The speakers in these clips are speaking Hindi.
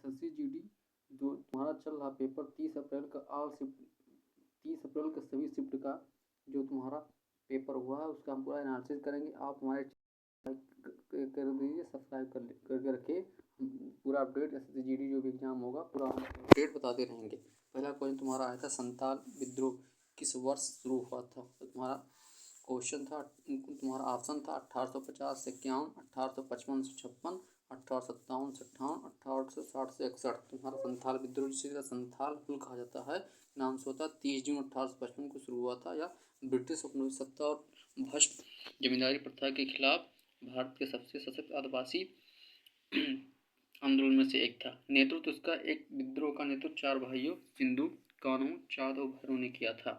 एसएससी जीडी जो तुम्हारा चल रहा पेपर 30 अप्रैल का ऑल शिफ्ट 30 अप्रैल का सभी शिफ्ट का जो तुम्हारा पेपर हुआ है उसका हम पूरा एनालिसिस करेंगे। आप हमारे कर दीजिए, सब्सक्राइब करके रखिए। पूरा अपडेट एसएससी जीडी जो भी एग्जाम होगा पूरा अपडेट बताते रहेंगे। पहला क्वेश्चन तुम्हारा आया था संताल विद्रोह किस वर्ष शुरू हुआ था। तो तुम्हारा क्वेश्चन था, तुम्हारा ऑप्शन था 1850 से 51, 1855 से 56, 1857 से 58, 1860 से 61। तुम्हारा संथाल विद्रोह जिसे संथाल हुल कहा जाता है नाम से होता है 30 जून 1855 को शुरू हुआ था। या ब्रिटिश उपनिवेश सत्ता और भ्रष्ट जमींदारी प्रथा के खिलाफ भारत के सबसे सशक्त आदिवासी आंदोलन में से एक था। नेतृत्व इसका एक विद्रोह का नेतृत्व 4 भाइयों सिंधु, कान्हू, चाँद और भैरव ने किया था।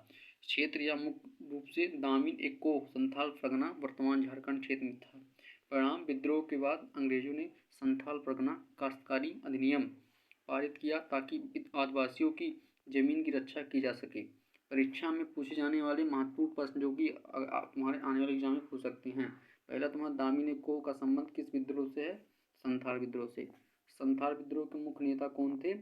क्षेत्र या मुख्य रूप से दामिन एको संथाल परगना वर्तमान झारखंड क्षेत्र में था। परिणाम विद्रोह के बाद अंग्रेजों ने संथाल परगना काश्तकारी अधिनियम पारित किया ताकि आदिवासियों की जमीन की रक्षा की जा सके। परीक्षा में पूछे जाने वाले महत्वपूर्ण प्रश्न जो कि तुम्हारे आने वाले एग्जाम में पूछ सकते हैं। पहला तुम्हारा दामिन एको का संबंध किस विद्रोह से है? संथाल विद्रोह से। संथाल विद्रोह के मुख्य नेता कौन थे?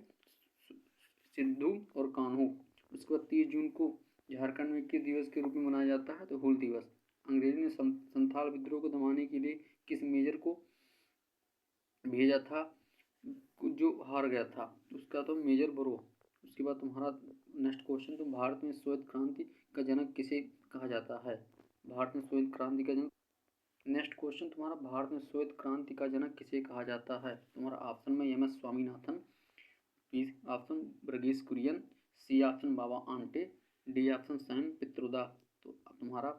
सिद्धू और कान्हू। उसके बाद 30 जून को झारखंड में किस दिवस के रूप में मनाया जाता है? तो हूल दिवस। अंग्रेजों ने संथाल विद्रोह को दबाने के लिए किस मेजर को भेजा था जो हार गया था? उसका तो मेजर बरो। उसके बाद तुम्हारा नेक्स्ट क्वेश्चन, तो भारत में श्वेत क्रांति का जनक किसे कहा जाता है? भारत में श्वेत क्रांति का जनक। नेक्स्ट क्वेश्चन तुम्हारा, भारत में श्वेत क्रांति का जनक किसे कहा जाता है? तुम्हारा ऑप्शन में M S Swaminathan, B option Verghese Kurien, C option Baba Amte, D option Sam Pitroda. तो तुम्हारा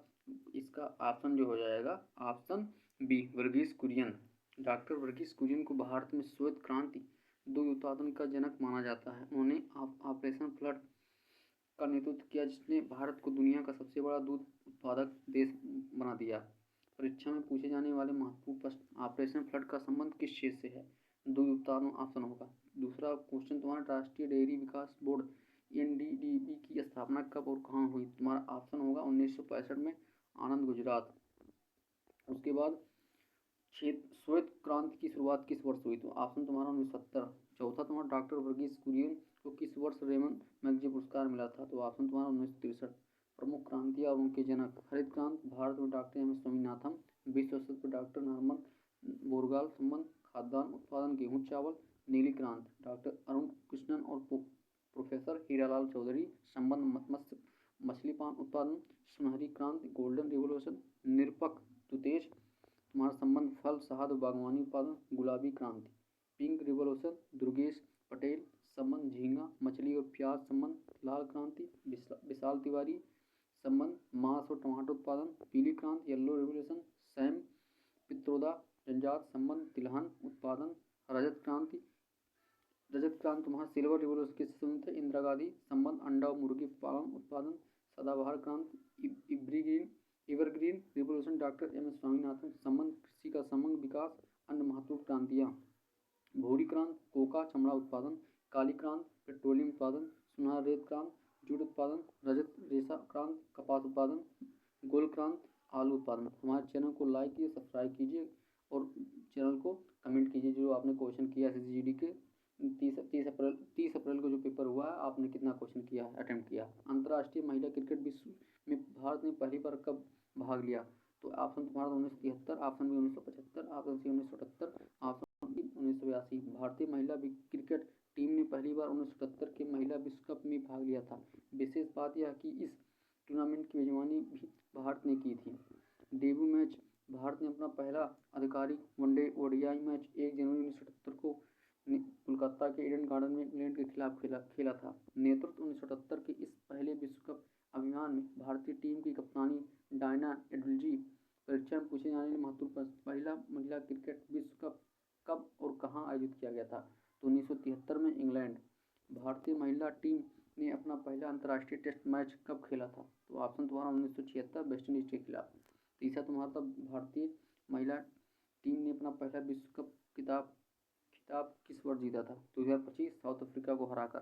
इसका ऑप्शन जो हो जाएगा option B Verghese Kurien. Doctor Verghese Kurien को भारत में श्वेत क्रांति दूध उत्पादन का जनक माना जाता है। उन्होंने ऑपरेशन फ्लड का नेतृत्व किया जिसने भारत को दुनिया का सबसे बड़ा दूध उत्पादक देश बना दिया। परीक्षा में पूछे जाने वाले महत्वपूर्ण प्रश्न, ऑपरेशन फ्लड का संबंध किस क्षेत्र से है? दूध उत्पादन ऑप्शन होगा। दूसरा क्वेश्चन तुम्हारा, राष्ट्रीय डेयरी विकास बोर्ड एनडीडीबी की स्थापना कब और कहाँ हुई? तुम्हारा ऑप्शन होगा 1965 में आनंद, गुजरात। उसके बाद श्वेत क्रांति की शुरुआत किस वर्ष हुई? तो ऑप्शन तुम्हारा 1970। चौथा तुम्हारा, डॉक्टर वर्गीस कुरियन को किस वर्ष रेमन मैगजी पुरस्कार मिला था? तो ऑप्शन तुम्हारा 1963। प्रमुख क्रांतियाँ और उनके जनक, हरित क्रांति भारत में डॉक्टर एम एस स्वामीनाथन, विश्व स्तर पर डॉक्टर नॉर्मन बोरगाल संबंध खाद्यान्न उत्पादन गेहूँ चावल। नीली क्रांति डॉक्टर अरुण कृष्णन और प्रोफेसर हीरालाल चौधरी संबंध मत्स्य मछली पान उत्पादन। सुनहरी क्रांति गोल्डन रिवोल्यूशन निरपक तुतेज तुम्हारा संबंध फल शहद बागवानी उत्पादन। गुलाबी क्रांति पिंक रिवोल्यूशन दुर्गेश पटेल संबंध झींगा मछली और प्याज संबंध। लाल क्रांति विशाल तिवारी संबंध मांस और टमाटर उत्पादन। पीली क्रांति येलो रिवोल्यूशन सैम पित्रोदा जनजात संबंध तिलहन उत्पादन। रजत क्रांति तुम्हारा सिल्वर रिवोल्यूशन किससे संबंधित है? इंदिरा गांधी संबंध अंडा और मुर्गी पालन उत्पादन। सदाबहार क्रांति evergreen revolution doctor M S Swaminathan संबंध कृषि का समग्र विकास। अन्य महत्वपूर्ण क्रांतियाँ, भूरी क्रांति कोका चमड़ा उत्पादन। काली क्रांति पेट्रोलियम उत्पादन। सुनहरा रेत क्रांति जूट उत्पादन। रजत रेशा क्रांति कपास उत्पादन। गोल क्रांति आलू उत्पादन। हमारे चैनल को लाइक कीजिए, सब्सक्राइब कीजिए और चैनल को कमेंट कीजिए। जो आपने क्वेश्चन किया एसएससी के 30 अप्रैल को जो पेपर हुआ है आपने कितना क्वेश्चन किया है, अटेम्प्ट किया। अंतर्राष्ट्रीय महिला क्रिकेट विश्व में भारत ने पहली बार कब भाग लिया? तो ऑप्शन तुम्हारा 1973, option B 1975, option C 1978, option D 1982। भारतीय महिला क्रिकेट टीम ने पहली बार 1977 के महिला विश्व कप में भाग लिया था। विशेष बात यह कि इस टूर्नामेंट की मेजबानी भी भारत ने की थी। डेब्यू मैच भारत ने अपना पहला आधिकारिक वनडे ओडीआई मैच 1 जनवरी 1978 को कोलकाता के ईडन गार्डन में इंग्लैंड के खिलाफ खेला था। नेतृत्व 1978 के इस पहले विश्व कप अभियान में भारतीय टीम की कप्तानी डायना एडवाल्जी। परीक्षा में पूछे जाने वाले महत्वपूर्ण प्रश्न, पहला महिला क्रिकेट विश्व कप कब और कहाँ आयोजित किया गया था? तो 1973 में इंग्लैंड। भारतीय महिला टीम ने अपना पहला अंतर्राष्ट्रीय टेस्ट मैच कब खेला था? तो ऑप्शन तुम्हारा 1976 वेस्ट इंडीज के खिलाफ। तीसरा तुम्हारा तब भारतीय महिला टीम ने अपना पहला विश्व कप खिताब किस वर्ष जीता था? 2025 साउथ अफ्रीका को हराकर।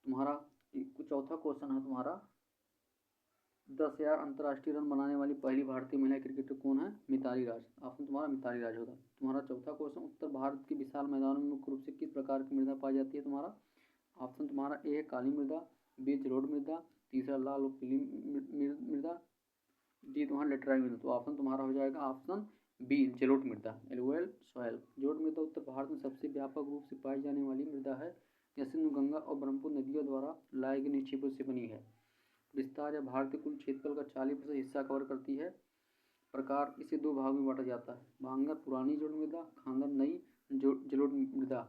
तुम्हारा चौथा क्वेश्चन है तुम्हारा, 10,000 अंतर्राष्ट्रीय रन बनाने वाली पहली भारतीय महिला क्रिकेटर कौन है? मिताली राज। ऑप्शन तुम्हारा मिताली राज होगा। तुम्हारा चौथा क्वेश्चन, उत्तर भारत के विशाल मैदानों में मुख्य रूप से किस प्रकार की मृदा पाई जाती है? तुम्हारा ऑप्शन तुम्हारा ए है काली मृदा, बी जलोढ़ मृदा, तीसरा लाल और पीली मृदा, डी तुम्हारा लेटराइट मृदा। तो ऑप्शन तुम्हारा हो जाएगा ऑप्शन बी जलोढ़ मृदा, एलुवियल सॉइल। जलोढ़ मृदा उत्तर भारत में सबसे व्यापक रूप से पाई जाने वाली मृदा है। यह सिंधु, गंगा और ब्रह्मपुत्र नदियों द्वारा लाए गए निक्षेपों से बनी है। विस्तार या भारतीय कुल क्षेत्रफल का 40% हिस्सा कवर करती है। प्रकार इसे दो भागों में बांटा जाता है, भांगर पुरानी जलोढ़ मृदा, खांगर नई जलोढ़ मृदा।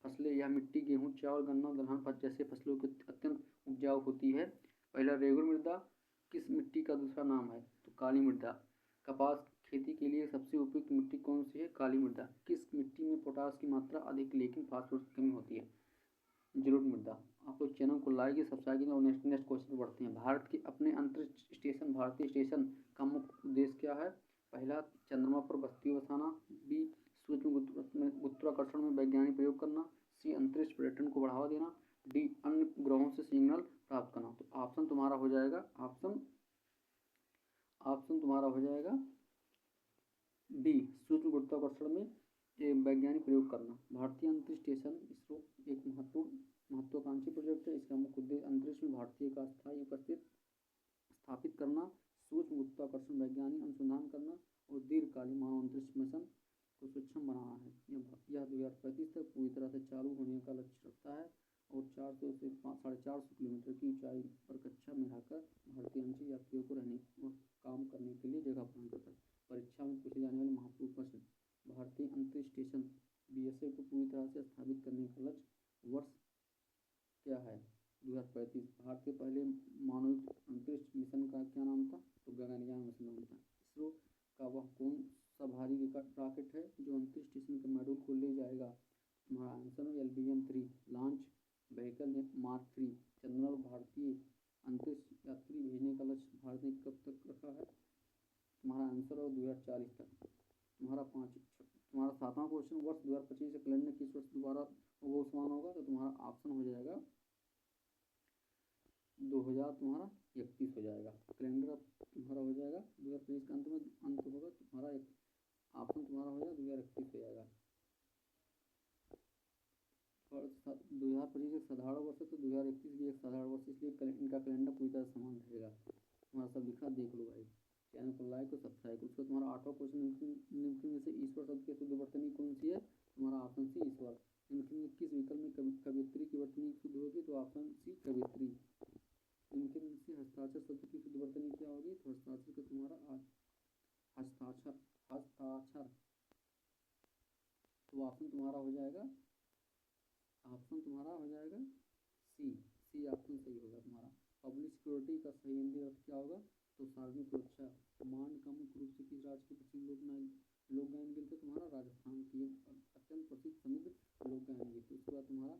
फसलें यह मिट्टी गेहूँ, चावल, गन्ना, दलहन जैसे फसलों की अत्यंत उपजाऊ होती है। पहला रेगुर मृदा किस मिट्टी का दूसरा नाम है? तो काली मृदा। कपास खेती के लिए सबसे उपयुक्त मिट्टी कौन सी है? काली मृदा। किस मिट्टी में पोटास की मात्रा अधिक लेकिन फास्फोरस की कमी होती है? जलोढ़ मृदा। आप लोग चैनल को लाइक सब्सक्राइब करें और नेक्स्ट क्वेश्चन बढ़ते हैं। भारत के अपने अंतरिक्ष स्टेशन भारतीय स्टेशन का मुख्य उद्देश्य क्या है? पहला चंद्रमा पर बस्ती बसाना, बी सूक्ष्म गुरुत्वाकर्षण में वैज्ञानिक प्रयोग करना, सी अंतरिक्ष पर्यटन को बढ़ावा देना, डी अन्य ग्रहों से सिग्नल प्राप्त करना। तो ऑप्शन तुम्हारा हो जाएगा ऑप्शन तुम्हारा हो जाएगा डी सूक्ष्म गुरुत्वाकर्षण में वैज्ञानिक प्रयोग करना। भारतीय अंतरिक्ष स्टेशन इसरो एक महत्वाकांक्षी प्रोजेक्ट है। इसका मुख्य उद्देश्य अंतरिक्ष में भारतीय का स्थायी उपस्थित स्थापित करना, सूक्ष्म गुरुत्वाकर्षण वैज्ञानिक अनुसंधान करना और दीर्घकालीन मानव अंतरिक्ष मिशन को सक्षम बनाना है। यह 2035 तक पूरी तरह से चालू होने का लक्ष्य रखता है और 400 से 450 किलोमीटर की ऊंचाई पर कक्षा में रहकर भारतीय अंतरिक्ष यात्रियों को रहने और काम करने के लिए जगह प्रदान करता है। परीक्षा में पूछे जाने वाले महत्वपूर्ण प्रश्न, भारतीय अंतरिक्ष स्टेशन बीएसए को पूरी तरह से स्थापित करने का लक्ष्य वर्ष क्या है? 2035। भारत के पहले मानव अंतरिक्ष मिशन का क्या नाम था? तो गगनयान मिशन नाम था। इसरो का वह कौन सा भारी रॉकेट है जो अंतरिक्ष स्टेशन के मॉड्यूल को ले जाएगा? तुम्हारा आंसर है LBM-3 लॉन्च व्हीकल मार्क 3। चंद्रमा पर भारतीय अंतरिक्ष यात्री भेजने का लक्ष्य भारत ने कब तक रखा है? तुम्हारा आंसर है 2040 तक। तुम्हारा सातवां क्वेश्चन, वर्ष 2025 से कैलेंडर किस वर्ष दोबारा घोषवान होगा? तो तुम्हारा ऑप्शन हो जाएगा 2031 हो जाएगा। कैलेंडर तुम्हारा हो जाएगा 2025 का अंत होगा। तुम्हारा ऑप्शन तुम्हारा हो जाएगा 2031 हो जाएगा। 2025 एक साधारण वर्ष है तो 2031 भी एक साधारण वर्ष, इसलिए इनका कैलेंडर पूरी तरह समान रहेगा। तुम्हारा सब लिखा देख लो भाई। चैनल को लाइक और सब्सक्राइब करो। उसका तुम्हारा आठवां क्वेश्चन, निम्नलिखित में से ईश्वर शब्द की शुद्ध वर्तनी कौन सी है? तुम्हारा ऑप्शन सी ईश्वर। निम्नलिखित में किस विकल्प में कवियत्री की वर्तनी शुद्ध होगी? तो ऑप्शन सी कवियत्री। निम्नलिखित में से हस्ताक्षर शब्द की शुद्ध वर्तनी क्या होगी? तो हस्ताक्षर का तुम्हारा हस्ताक्षर। तो ऑप्शन तुम्हारा हो जाएगा सी ऑप्शन सही होगा तुम्हारा। पब्लिक सिक्योरिटी का सही हिंदी अर्थ क्या होगा? तो सार्वजनिक सुरक्षा। मांड का मुख्य रूप से किस राज्य के प्रसिद्ध लोक गायन गीत है? तुम्हारा राजस्थान की अत्यंत प्रसिद्ध समुद्र लोक गायन गीत। उसके बाद तुम्हारा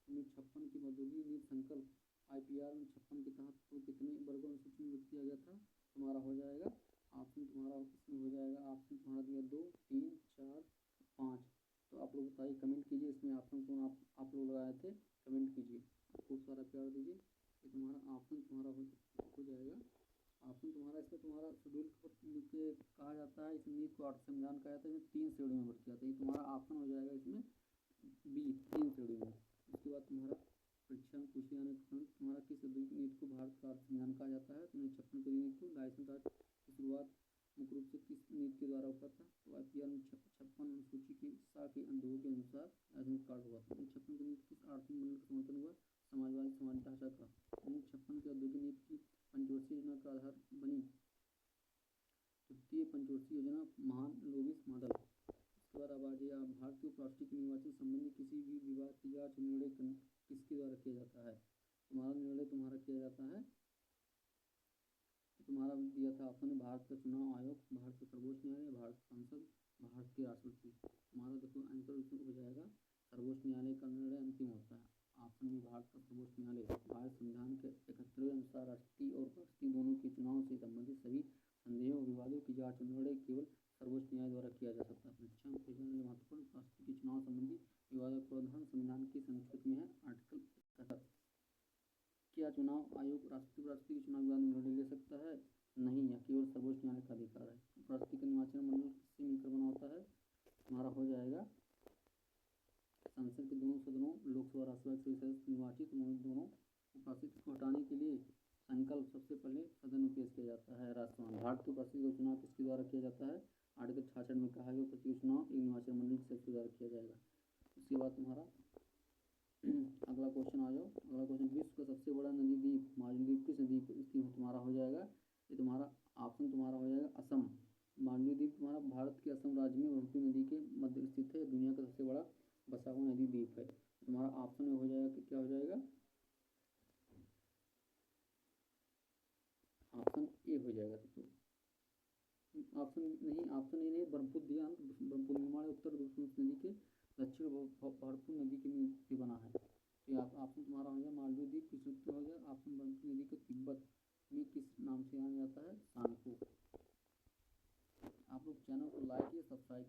1956 की मधुगी नीति संकल्प IPR 56 के तहत तो कितने वर्गों में सूचीबद्ध किया गया था? तुम्हारा हो जाएगा ऑप्शन तुम्हारा इसमें हो जाएगा ऑप्शन तुम्हारा दिया 2, 3, 4, 5। तो आप लोग बताइए, कमेंट कीजिए इसमें ऑप्शन कौन आप लोग लगाए थे, कमेंट कीजिए। खूब सारा प्यार दीजिए। ये तुम्हारा ऑप्शन तुम्हारा हो जाएगा। ऑप्शन तुम्हारा इसमें तुम्हारा शेड्यूल के कहा जाता है, इस नीति को अर्थ संविधान कहा जाता है। इसमें 3 श्रेणी में बढ़ जाता है। ये तुम्हारा ऑप्शन हो जाएगा इसमें बी 3 श्रेणी में। उसके बाद तुम्हारा परीक्षा में पूछे जाने प्रश्न, तुम्हारा किस नीति को भारत का अर्थ संविधान कहा जाता है? तो 56 की नीति को लाइसेंस एक्ट की शुरुआत मुख्य रूप से किस नीति के द्वारा हुआ था? तो IPR 56 अनुसूची की सा के अंधों के अनुसार राजनीतिक कार्ड हुआ था। 56 की नीति किस आर्थिक मॉडल का समर्थन हुआ? समाजवादी समाज ढांचा का। 56 की औद्योगिक नीति की पंचवर्षीय योजना का आधार बनी तृतीय पंचवर्षीय योजना महान लोगिस मॉडल। इसके बाद अब आ जाइए, भारतीय उपराष्ट्रपति के निर्वाचन संबंधी किसी भी विवाद की जांच निर्णय किसके द्वारा किया जाता है? तुम्हारा निर्णय तुम्हारा किया जाता है, तुम्हारा दिया था ऑप्शन भारत का चुनाव आयोग, भारत का सर्वोच्च न्यायालय, भारत संसद, भारत के राष्ट्रपति। तुम्हारा देखो आंसर इसमें हो जाएगा सर्वोच्च न्यायालय का निर्णय अंतिम होता है। ऑप्शन में भारत का सर्वोच्च न्यायालय। भारत संविधान के 71वें अनुसार राष्ट्रपति और उपराष्ट्रपति दोनों के चुनाव से संबंधित सभी संदेहों और विवादों की जांच निर्णय केवल सर्वोच्च न्यायालय द्वारा किया जा सकता है। परीक्षा में पूछे जाने वाले महत्वपूर्ण राष्ट्रपति के चुनाव संबंधी विवादों का प्रावधान संविधान की संस्कृत में है आर्टिकल 71। क्या चुनाव आयोग राष्ट्रपति के चुनाव के बाद निर्णय ले सकता है? नहीं, यह केवल सर्वोच्च न्यायालय का अधिकार है। राष्ट्रपति का निर्वाचन मंडल किससे मिलकर बना होता है? हमारा हो जाएगा संसद के दोनों सदनों लोकसभा राज्यसभा के सदस्य निर्वाचित दोनों उपाध्यक्ष को हटाने के लिए संकल्प सबसे पहले सदन में पेश किया जाता है। राष्ट्रपति भारत के उपाध्यक्ष का चुनाव किसके द्वारा किया जाता है? आर्टिकल 66 में कहा गया उपाध्यक्ष का चुनाव एक निर्वाचन मंडल के सदस्य द्वारा किया जाएगा। उसके बाद तुम्हारा अगला क्वेश्चन आ जाओ। अगला क्वेश्चन, विश्व का सबसे बड़ा नदी द्वीप मालदीव किस नदी पर स्थित तुम्हारा हो जाएगा? ये तुम्हारा ऑप्शन तुम्हारा हो जाएगा असम। मालदीव द्वीप तुम्हारा भारत के असम राज्य में ब्रह्मपुत्र नदी के मध्य स्थित है। दुनिया का सबसे बड़ा बसा हुआ नदी द्वीप है। तुम्हारा ऑप्शन में हो जाएगा कि क्या हो जाएगा? ऑप्शन ए हो जाएगा। तो ऑप्शन नहीं ब्रह्मपुत्र दिया, ब्रह्मपुत्र निर्माण उत्तर नदी के दक्षिण भरतपुर नदी के से बना है। तो ऑप्शन तुम्हारा हो जाएगा मालदीव द्वीप। किस उत्तर हो जाएगा? ऑप्शन ब्रह्मपुत्र नदी को तिब्बत में किस नाम से जाना जाता है? सांगपो। आप लोग चैनल को लाइक या सब्सक्राइब